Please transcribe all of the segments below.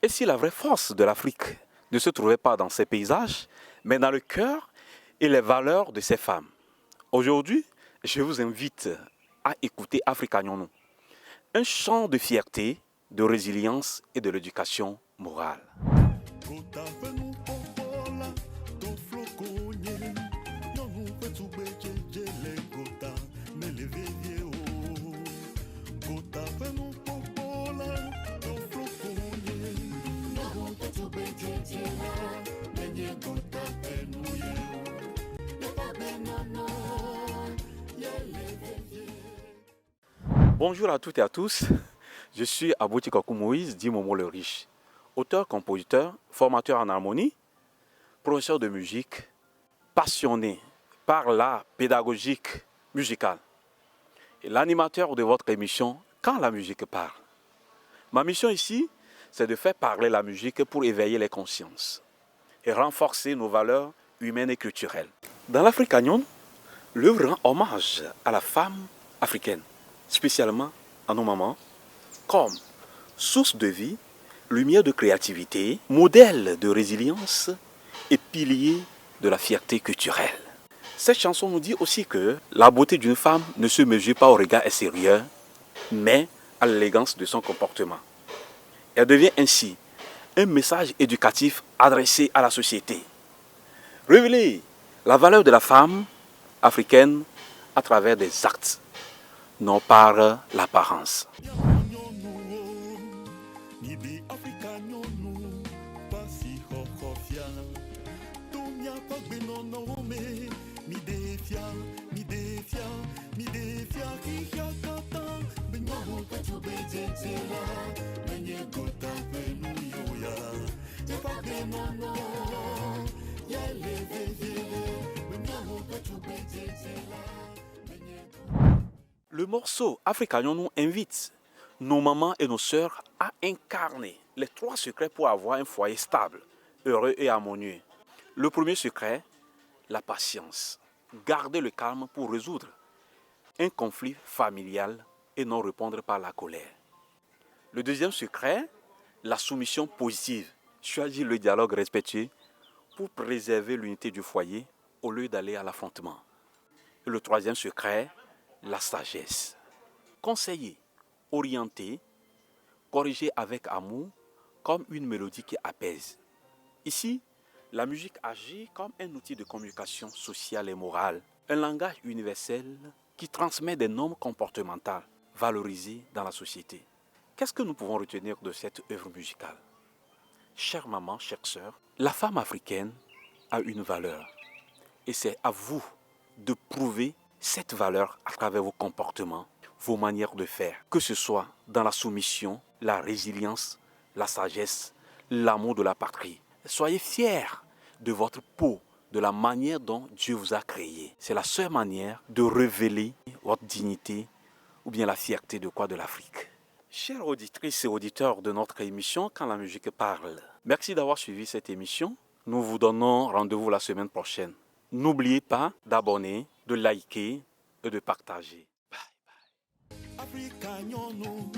Et si la vraie force de l'Afrique ne se trouvait pas dans ses paysages, mais dans le cœur et les valeurs de ses femmes? Aujourd'hui, je vous invite à écouter Africa Nyonou, un chant de fierté, de résilience et de l'éducation morale. Bonjour à toutes et à tous, je suis Abouti Kakou Moïse, dit Momo le Riche, auteur, compositeur, formateur en harmonie, professeur de musique, passionné par l'art pédagogique musical et l'animateur de votre émission Quand la musique parle. Ma mission ici, c'est de faire parler la musique pour éveiller les consciences et renforcer nos valeurs humaines et culturelles. Dans l'Africa Nyonou, l'œuvre rend hommage à la femme africaine, spécialement à nos mamans, comme source de vie, lumière de créativité, modèle de résilience et pilier de la fierté culturelle. Cette chanson nous dit aussi que la beauté d'une femme ne se mesure pas au regard extérieur, mais à l'élégance de son comportement. Elle devient ainsi un message éducatif adressé à la société. Révéler la valeur de la femme africaine à travers des actes, non par l'apparence. Le morceau Africa Nyonou invite nos mamans et nos sœurs à incarner les 3 secrets pour avoir un foyer stable, heureux et harmonieux. Le premier secret, la patience. Garder le calme pour résoudre un conflit familial et non répondre par la colère. Le deuxième secret, la soumission positive. Choisir le dialogue respectueux pour préserver l'unité du foyer au lieu d'aller à l'affrontement. Et le troisième secret, la sagesse. Conseiller, orienter, corriger avec amour comme une mélodie qui apaise. Ici, la musique agit comme un outil de communication sociale et morale, un langage universel qui transmet des normes comportementales valorisées dans la société. Qu'est-ce que nous pouvons retenir de cette œuvre musicale? Chère maman, chère sœur, la femme africaine a une valeur et c'est à vous de prouver cette valeur à travers vos comportements, vos manières de faire, que ce soit dans la soumission, la résilience, la sagesse, l'amour de la patrie. Soyez fiers de votre peau, de la manière dont Dieu vous a créé. C'est la seule manière de révéler votre dignité ou bien la fierté de quoi de l'Afrique. Chères auditrices et auditeurs de notre émission Quand la musique parle, merci d'avoir suivi cette émission. Nous vous donnons rendez-vous la semaine prochaine. N'oubliez pas d'abonner, de liker et de partager. Bye bye. Africa Nyonou,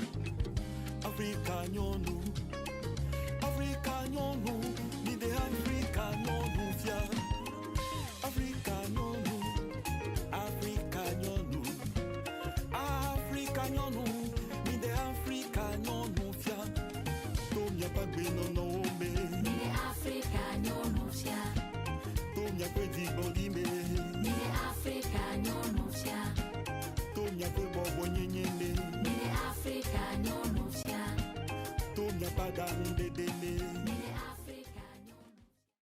Africa Nyonou, Africa Nyonou, ni de Africa Nyonou fia. Africa Nyonou, Africa Nyonou, Africa Nyonou, ni de Africa Nyonou fia. Tomia pa gbe nono me. Ni de Africa Nyonou fia. Tomia pe di body me. Ni de Africa Nyonou fia. Tomia pe bobo nyenyene. Ni de Africa Nyonou fia. Tomia pa da hunde dele.